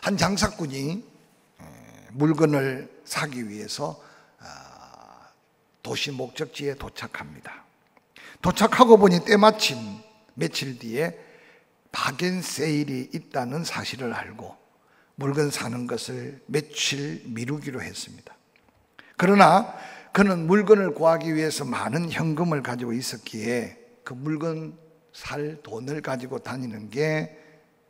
한 장사꾼이 물건을 사기 위해서 도시 목적지에 도착합니다. 도착하고 보니 때마침 며칠 뒤에 박앤 세일이 있다는 사실을 알고 물건 사는 것을 며칠 미루기로 했습니다. 그러나 그는 물건을 구하기 위해서 많은 현금을 가지고 있었기에 그 물건 살 돈을 가지고 다니는 게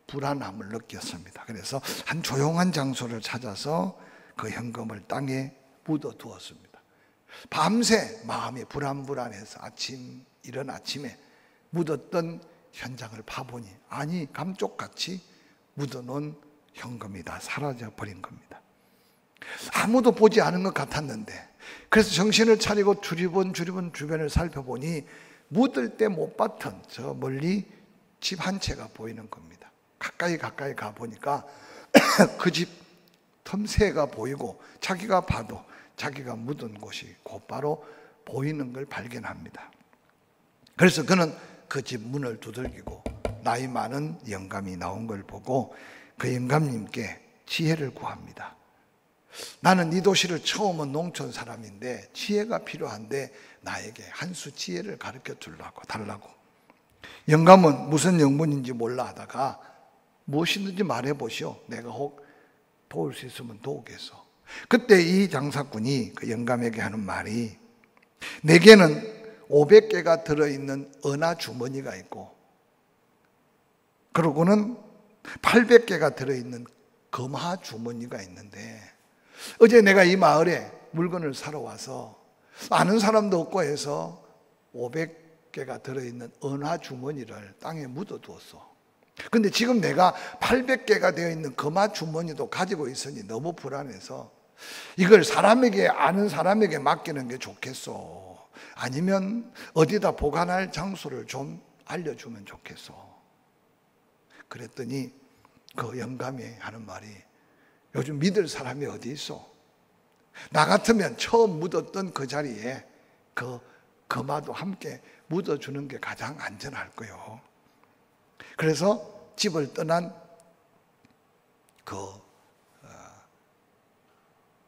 불안함을 느꼈습니다. 그래서 한 조용한 장소를 찾아서 그 현금을 땅에 묻어두었습니다. 밤새 마음이 불안해서 이른 아침에 묻었던 현장을 파보니 아니 감쪽같이 묻어놓은 현금이 다 사라져 버린 겁니다. 아무도 보지 않은 것 같았는데, 그래서 정신을 차리고 두리번 주변을 살펴보니 묻을 때 못 봤던 저 멀리 집 한 채가 보이는 겁니다. 가까이 가보니까 그 집 틈새가 보이고 자기가 봐도 자기가 묻은 곳이 곧바로 보이는 걸 발견합니다. 그래서 그는 그 집 문을 두들기고 나이 많은 영감이 나온 걸 보고 그 영감님께 지혜를 구합니다. 나는 이 도시를 처음 온 농촌 사람인데 지혜가 필요한데 나에게 한 수 지혜를 가르쳐 달라고. 영감은 무슨 영문인지 몰라 하다가 무엇이든지 말해보시오. 내가 혹 도울 수 있으면 도우겠소. 그때 이 장사꾼이 그 영감에게 하는 말이, 내게는 500개가 들어있는 은하 주머니가 있고 그러고는 800개가 들어있는 금화 주머니가 있는데 어제 내가 이 마을에 물건을 사러 와서 아는 사람도 없고 해서 500개가 들어있는 은화 주머니를 땅에 묻어두었어. 근데 지금 내가 800개가 되어 있는 금화 주머니도 가지고 있으니 너무 불안해서 이걸 아는 사람에게 맡기는 게 좋겠어? 아니면 어디다 보관할 장소를 좀 알려주면 좋겠어? 그랬더니 그 영감이 하는 말이, 요즘 믿을 사람이 어디 있어? 나 같으면 처음 묻었던 그 자리에 그 금화도 함께 묻어주는 게 가장 안전할 거요. 그래서 집을 떠난 그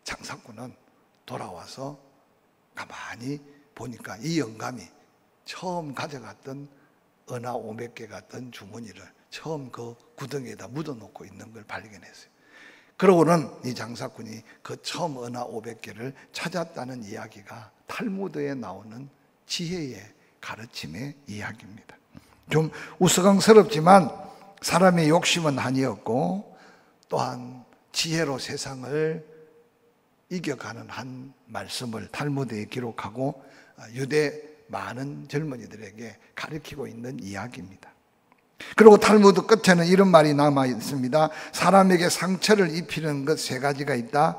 장사꾼은 돌아와서 가만히 보니까 이 영감이 처음 가져갔던 은하 500개가 든 주머니를 처음 그 구덩이에다 묻어놓고 있는 걸 발견했어요. 그러고는 이 장사꾼이 그 처음 은하 500개를 찾았다는 이야기가 탈무드에 나오는 지혜의 가르침의 이야기입니다. 좀 우스꽝스럽지만 사람의 욕심은 한이었고 또한 지혜로 세상을 이겨가는 한 말씀을 탈무드에 기록하고 유대 많은 젊은이들에게 가르치고 있는 이야기입니다. 그리고 탈무드 끝에는 이런 말이 남아 있습니다. 사람에게 상처를 입히는 것 세 가지가 있다.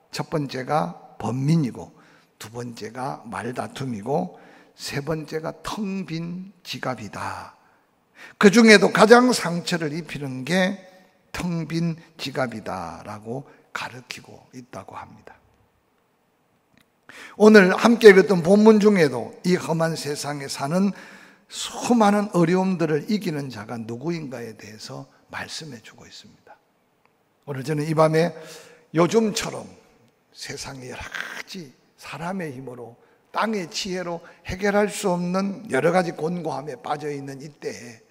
첫 번째가 번민이고, 두 번째가 말다툼이고, 세 번째가 텅 빈 지갑이다. 그 중에도 가장 상처를 입히는 게 텅 빈 지갑이다라고 가르치고 있다고 합니다. 오늘 함께 읽었던 본문 중에도 이 험한 세상에 사는 수많은 어려움들을 이기는 자가 누구인가에 대해서 말씀해 주고 있습니다. 오늘 저는 이 밤에 요즘처럼 세상에 여러 가지 사람의 힘으로 땅의 지혜로 해결할 수 없는 여러 가지 곤고함에 빠져 있는 이때에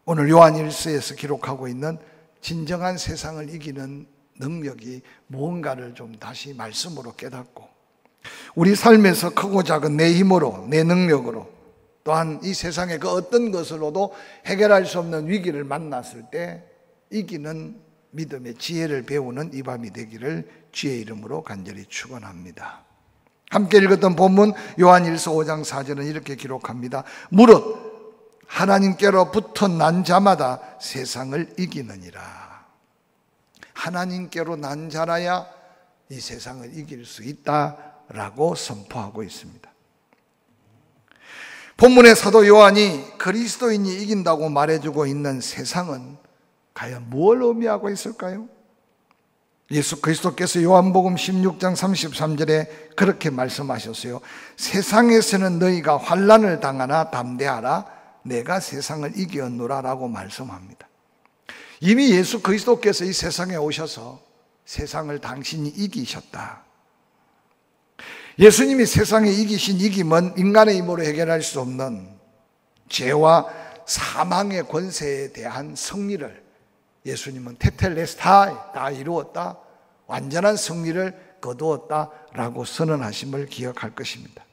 오늘 요한일서에서 기록하고 있는 진정한 세상을 이기는 능력이 무언가를 좀 다시 말씀으로 깨닫고 우리 삶에서 크고 작은 내 힘으로, 내 능력으로, 또한 이 세상의 그 어떤 것으로도 해결할 수 없는 위기를 만났을 때 이기는 믿음의 지혜를 배우는 이 밤이 되기를 주의 이름으로 간절히 축원합니다. 함께 읽었던 본문 요한일서 5장 4절은 이렇게 기록합니다. 무릇 하나님께로부터 난 자마다 세상을 이기느니라. 하나님께로 난 자라야 이 세상을 이길 수 있다라고 선포하고 있습니다. 본문의 사도 요한이 그리스도인이 이긴다고 말해주고 있는 세상은 과연 무엇을 의미하고 있을까요? 예수 그리스도께서 요한복음 16장 33절에 그렇게 말씀하셨어요. 세상에서는 너희가 환난을 당하나 담대하라. 내가 세상을 이겼노라 라고 말씀합니다. 이미 예수 그리스도께서 이 세상에 오셔서 세상을 당신이 이기셨다. 예수님이 세상에 이기신 이김은 인간의 힘으로 해결할 수 없는 죄와 사망의 권세에 대한 승리를 예수님은 테텔레스타이, 다 이루었다, 완전한 승리를 거두었다라고 선언하심을 기억할 것입니다.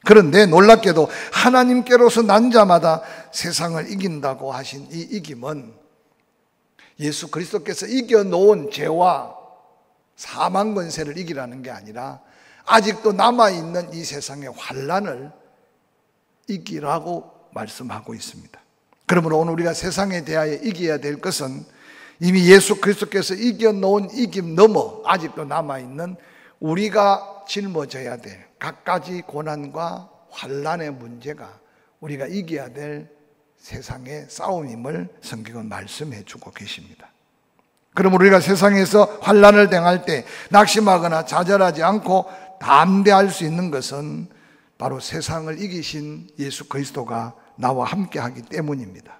그런데 놀랍게도 하나님께로서 난 자마다 세상을 이긴다고 하신 이 이김은 예수 그리스도께서 이겨놓은 죄와 사망 권세를 이기라는 게 아니라 아직도 남아있는 이 세상의 환난을 이기라고 말씀하고 있습니다. 그러므로 오늘 우리가 세상에 대하여 이겨야 될 것은 이미 예수 그리스도께서 이겨놓은 이김 넘어 아직도 남아있는 우리가 짊어져야 될 갖가지 고난과 환난의 문제가 우리가 이겨야 될 세상의 싸움임을 성경은 말씀해 주고 계십니다. 그러므로 우리가 세상에서 환난을 당할 때 낙심하거나 좌절하지 않고 담대할 수 있는 것은 바로 세상을 이기신 예수 그리스도가 나와 함께 하기 때문입니다.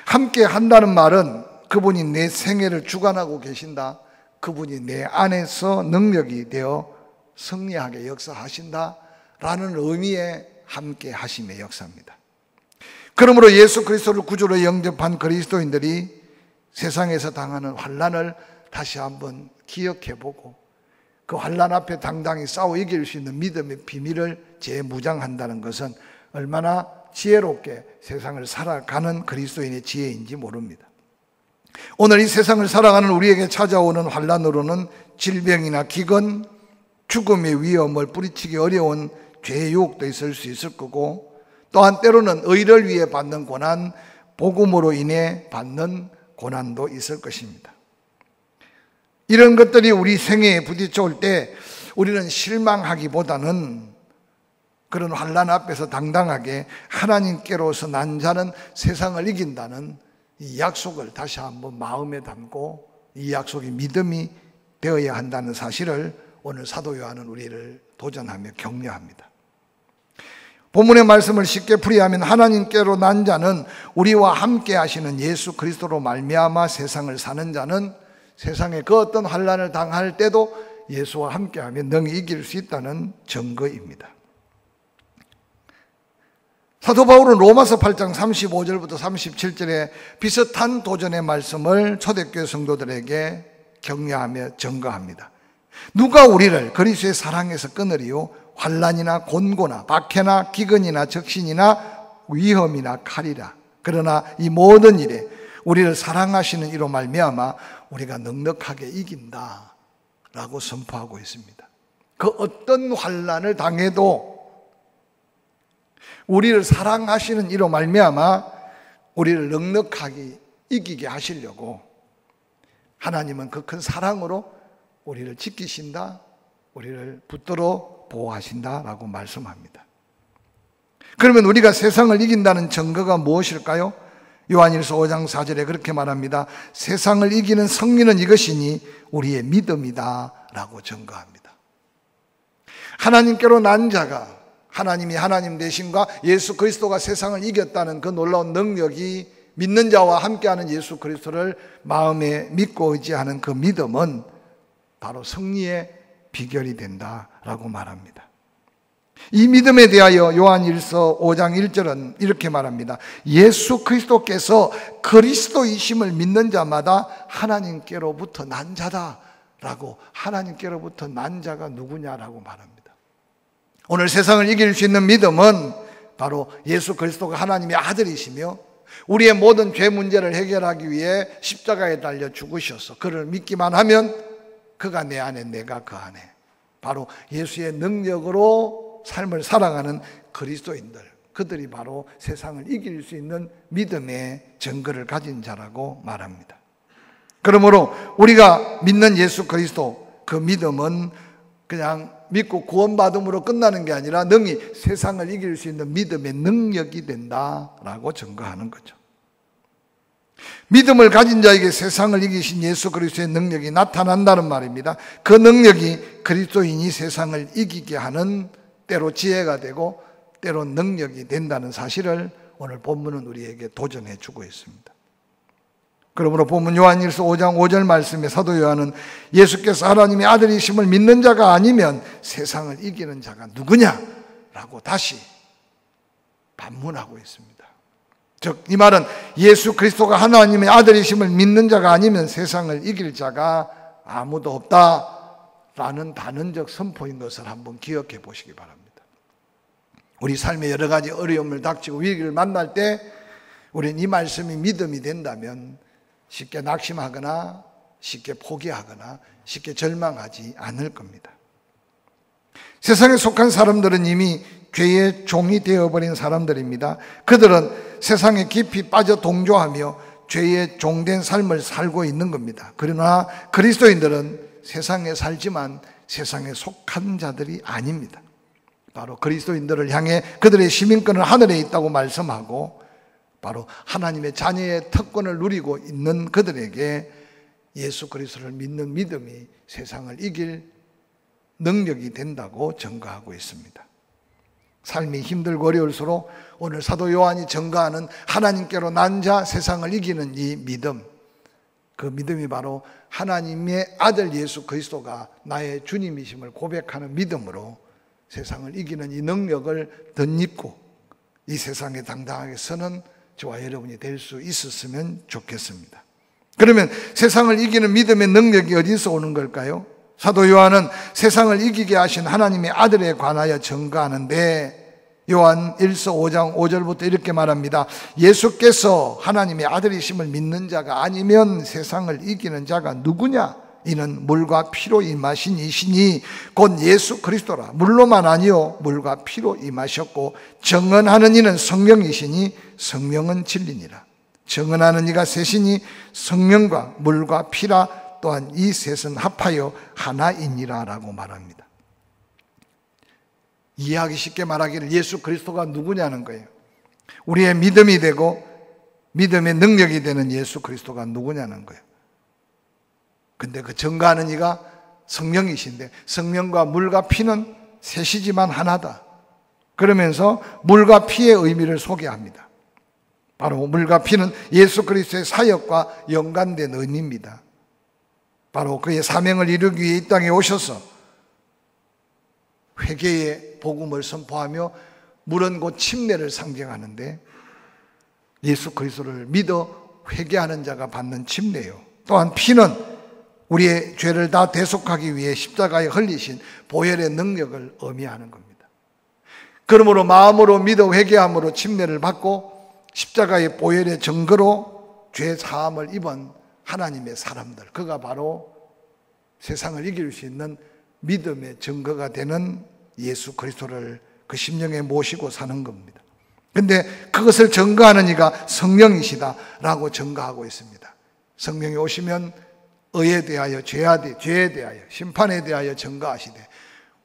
함께 한다는 말은 그분이 내 생애를 주관하고 계신다, 그분이 내 안에서 능력이 되어 승리하게 역사하신다라는 의미의 함께 하심의 역사입니다. 그러므로 예수 그리스도를 구주로 영접한 그리스도인들이 세상에서 당하는 환난을 다시 한번 기억해보고 그 환난 앞에 당당히 싸워 이길 수 있는 믿음의 비밀을 재무장한다는 것은 얼마나 지혜롭게 세상을 살아가는 그리스도인의 지혜인지 모릅니다. 오늘 이 세상을 살아가는 우리에게 찾아오는 환난으로는 질병이나 기근, 죽음의 위험을 뿌리치기 어려운 죄의 유혹도 있을 수 있을 거고, 또한 때로는 의를 위해 받는 고난, 복음으로 인해 받는 고난도 있을 것입니다. 이런 것들이 우리 생애에 부딪혀올 때 우리는 실망하기보다는 그런 환난 앞에서 당당하게 하나님께로서 난 자는 세상을 이긴다는 이 약속을 다시 한번 마음에 담고 이 약속이 믿음이 되어야 한다는 사실을 오늘 사도 요한은 우리를 도전하며 격려합니다. 본문의 말씀을 쉽게 풀이하면 하나님께로 난 자는 우리와 함께 하시는 예수 그리스도로 말미암아 세상을 사는 자는 세상에 그 어떤 환난을 당할 때도 예수와 함께하면 능히 이길 수 있다는 증거입니다. 사도 바울은 로마서 8장 35절부터 37절에 비슷한 도전의 말씀을 초대교회 성도들에게 격려하며 증거합니다. 누가 우리를 그리스도의 사랑에서 끊으리요? 환난이나 곤고나 박해나 기근이나 적신이나 위험이나 칼이라. 그러나 이 모든 일에 우리를 사랑하시는 이로 말미암아 우리가 넉넉하게 이긴다라고 선포하고 있습니다. 그 어떤 환난을 당해도 우리를 사랑하시는 이로 말미암아 우리를 넉넉하게 이기게 하시려고 하나님은 그 큰 사랑으로 우리를 지키신다, 우리를 붙들어 보호하신다라고 말씀합니다. 그러면 우리가 세상을 이긴다는 증거가 무엇일까요? 요한일서 5장 4절에 그렇게 말합니다. 세상을 이기는 승리는 이것이니 우리의 믿음이다 라고 증거합니다. 하나님께로 난 자가, 하나님이 하나님 되심과 예수 그리스도가 세상을 이겼다는 그 놀라운 능력이 믿는 자와 함께하는 예수 그리스도를 마음에 믿고 의지하는 그 믿음은 바로 승리의 비결이 된다라고 말합니다. 이 믿음에 대하여 요한일서 5장 1절은 이렇게 말합니다. 예수 그리스도께서 그리스도이심을 믿는 자마다 하나님께로부터 난 자다라고, 하나님께로부터 난 자가 누구냐라고 말합니다. 오늘 세상을 이길 수 있는 믿음은 바로 예수 그리스도가 하나님의 아들이시며 우리의 모든 죄 문제를 해결하기 위해 십자가에 달려 죽으셔서 그를 믿기만 하면 그가 내 안에 내가 그 안에, 바로 예수의 능력으로 삶을 살아가는 그리스도인들, 그들이 바로 세상을 이길 수 있는 믿음의 증거를 가진 자라고 말합니다. 그러므로 우리가 믿는 예수 그리스도, 그 믿음은 그냥 믿고 구원받음으로 끝나는 게 아니라 능히 세상을 이길 수 있는 믿음의 능력이 된다라고 증거하는 거죠. 믿음을 가진 자에게 세상을 이기신 예수 그리스도의 능력이 나타난다는 말입니다. 그 능력이 그리스도인이 세상을 이기게 하는 때로 지혜가 되고 때로 능력이 된다는 사실을 오늘 본문은 우리에게 도전해 주고 있습니다. 그러므로 본문 요한일서 5장 5절 말씀에 사도 요한은 예수께서 하나님의 아들이심을 믿는 자가 아니면 세상을 이기는 자가 누구냐라고 다시 반문하고 있습니다. 즉 이 말은 예수 그리스도가 하나님의 아들이심을 믿는 자가 아니면 세상을 이길 자가 아무도 없다라는 단언적 선포인 것을 한번 기억해 보시기 바랍니다. 우리 삶에 여러 가지 어려움을 닥치고 위기를 만날 때 우리는 이 말씀이 믿음이 된다면 쉽게 낙심하거나 쉽게 포기하거나 쉽게 절망하지 않을 겁니다. 세상에 속한 사람들은 이미 죄의 종이 되어버린 사람들입니다. 그들은 세상에 깊이 빠져 동조하며 죄의 종된 삶을 살고 있는 겁니다. 그러나 그리스도인들은 세상에 살지만 세상에 속한 자들이 아닙니다. 바로 그리스도인들을 향해 그들의 시민권은 하늘에 있다고 말씀하고 바로 하나님의 자녀의 특권을 누리고 있는 그들에게 예수 그리스도를 믿는 믿음이 세상을 이길 능력이 된다고 증거하고 있습니다. 삶이 힘들고 어려울수록 오늘 사도 요한이 증거하는 하나님께로 난 자 세상을 이기는 이 믿음, 그 믿음이 바로 하나님의 아들 예수 그리스도가 나의 주님이심을 고백하는 믿음으로 세상을 이기는 이 능력을 덧입고 이 세상에 당당하게 서는 저와 여러분이 될 수 있었으면 좋겠습니다. 그러면 세상을 이기는 믿음의 능력이 어디서 오는 걸까요? 사도 요한은 세상을 이기게 하신 하나님의 아들에 관하여 증거하는데 요한 1서 5장 5절부터 이렇게 말합니다. 예수께서 하나님의 아들이심을 믿는 자가 아니면 세상을 이기는 자가 누구냐? 이는 물과 피로 임하신 이시니 곧 예수 그리스도라. 물로만 아니요 물과 피로 임하셨고 정언하는 이는 성령이시니 성령은 진리니라. 정언하는 이가 셋이니 성령과 물과 피라. 또한 이 셋은 합하여 하나이니라 라고 말합니다. 이해하기 쉽게 말하기를 예수 그리스도가 누구냐는 거예요. 우리의 믿음이 되고 믿음의 능력이 되는 예수 그리스도가 누구냐는 거예요. 근데 그 증거하는 이가 성령이신데 성령과 물과 피는 셋이지만 하나다. 그러면서 물과 피의 의미를 소개합니다. 바로 물과 피는 예수 그리스도의 사역과 연관된 의미입니다. 바로 그의 사명을 이루기 위해 이 땅에 오셔서 회개의 복음을 선포하며 물은 곧 침례를 상징하는데 예수 그리스도를 믿어 회개하는 자가 받는 침례요. 또한 피는 우리의 죄를 다 대속하기 위해 십자가에 흘리신 보혈의 능력을 의미하는 겁니다. 그러므로 마음으로 믿어 회개함으로 침례를 받고 십자가의 보혈의 증거로 죄 사함을 입은 하나님의 사람들, 그가 바로 세상을 이길 수 있는 믿음의 증거가 되는 예수 그리스도를 그 심령에 모시고 사는 겁니다. 근데 그것을 증거하는 이가 성령이시다라고 증거하고 있습니다. 성령이 오시면 의에 대하여 죄에 대하여 심판에 대하여 증거하시되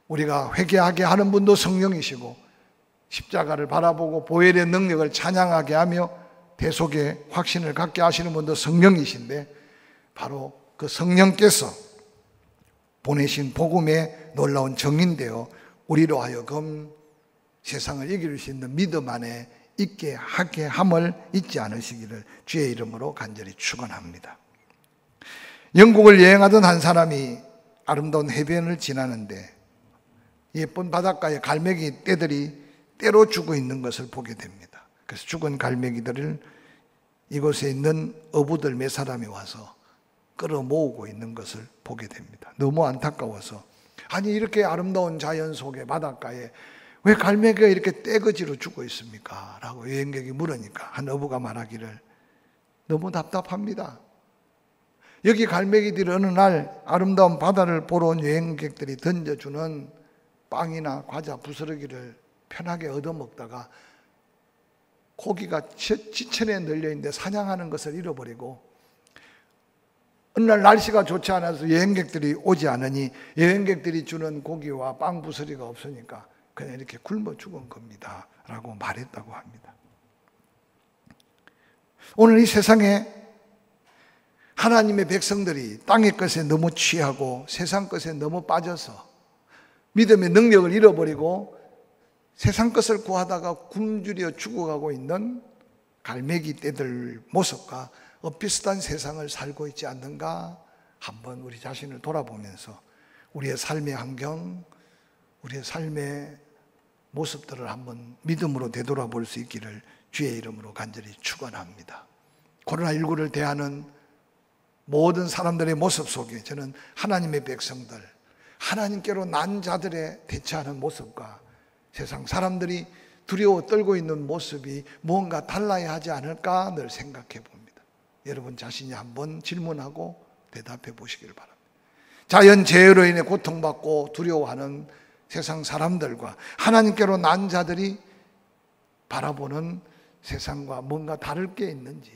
우리가 회개하게 하는 분도 성령이시고 십자가를 바라보고 보혈의 능력을 찬양하게 하며 대속의 확신을 갖게 하시는 분도 성령이신데 바로 그 성령께서 보내신 복음의 놀라운 정인되어 우리로 하여금 세상을 이길 수 있는 믿음 안에 있게 하게 함을 잊지 않으시기를 주의 이름으로 간절히 축원합니다. 영국을 여행하던 한 사람이 아름다운 해변을 지나는데 예쁜 바닷가에 갈매기 떼들이 때로 죽어 있는 것을 보게 됩니다. 그래서 죽은 갈매기들을 이곳에 있는 어부들 몇 사람이 와서 끌어모으고 있는 것을 보게 됩니다. 너무 안타까워서 아니 이렇게 아름다운 자연 속의 바닷가에 왜 갈매기가 이렇게 떼거지로 죽어 있습니까? 라고 여행객이 물으니까 한 어부가 말하기를 너무 답답합니다. 여기 갈매기들이 어느 날 아름다운 바다를 보러 온 여행객들이 던져주는 빵이나 과자 부스러기를 편하게 얻어먹다가 고기가 지천에 널려있는데 사냥하는 것을 잃어버리고 어느 날 날씨가 좋지 않아서 여행객들이 오지 않으니 여행객들이 주는 고기와 빵 부스러기가 없으니까 그냥 이렇게 굶어 죽은 겁니다 라고 말했다고 합니다. 오늘 이 세상에 하나님의 백성들이 땅의 것에 너무 취하고 세상 것에 너무 빠져서 믿음의 능력을 잃어버리고 세상 것을 구하다가 굶주려 죽어가고 있는 갈매기 떼들 모습과 비슷한 세상을 살고 있지 않는가? 한번 우리 자신을 돌아보면서 우리의 삶의 환경, 우리의 삶의 모습들을 한번 믿음으로 되돌아볼 수 있기를 주의 이름으로 간절히 축원합니다. 코로나19를 대하는 모든 사람들의 모습 속에 저는 하나님의 백성들, 하나님께로 난 자들의 대처하는 모습과 세상 사람들이 두려워 떨고 있는 모습이 무언가 달라야 하지 않을까 늘 생각해 봅니다. 여러분 자신이 한번 질문하고 대답해 보시길 바랍니다. 자연재해로 인해 고통받고 두려워하는 세상 사람들과 하나님께로 난 자들이 바라보는 세상과 뭔가 다를 게 있는지,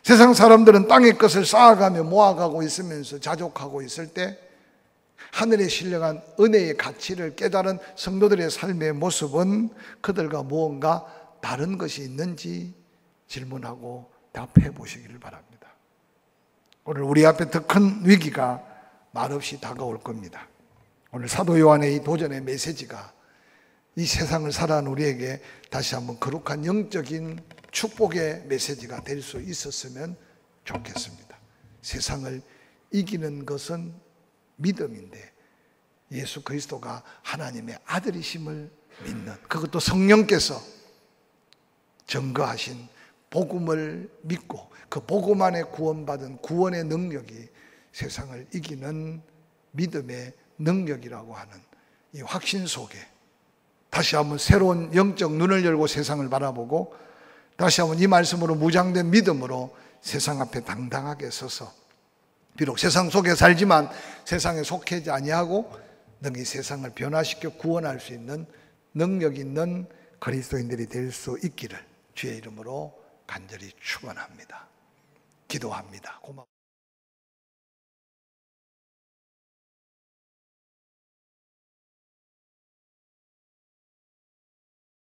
세상 사람들은 땅의 것을 쌓아가며 모아가고 있으면서 자족하고 있을 때 하늘에 신령한 은혜의 가치를 깨달은 성도들의 삶의 모습은 그들과 무언가 다른 것이 있는지 질문하고 답해 보시기를 바랍니다. 오늘 우리 앞에 더 큰 위기가 말없이 다가올 겁니다. 오늘 사도 요한의 이 도전의 메시지가 이 세상을 살아가는 우리에게 다시 한번 거룩한 영적인 축복의 메시지가 될 수 있었으면 좋겠습니다. 세상을 이기는 것은 믿음인데 예수 그리스도가 하나님의 아들이심을 믿는, 그것도 성령께서 증거하신 복음을 믿고 그 복음 안에 구원받은 구원의 능력이 세상을 이기는 믿음의 능력이라고 하는 이 확신 속에 다시 한번 새로운 영적 눈을 열고 세상을 바라보고 다시 한번 이 말씀으로 무장된 믿음으로 세상 앞에 당당하게 서서 비록 세상 속에 살지만 세상에 속하지 아니하고 능히 세상을 변화시켜 구원할 수 있는 능력 있는 그리스도인들이 될 수 있기를 주의 이름으로 간절히 축원합니다. 기도합니다. 고맙습니다.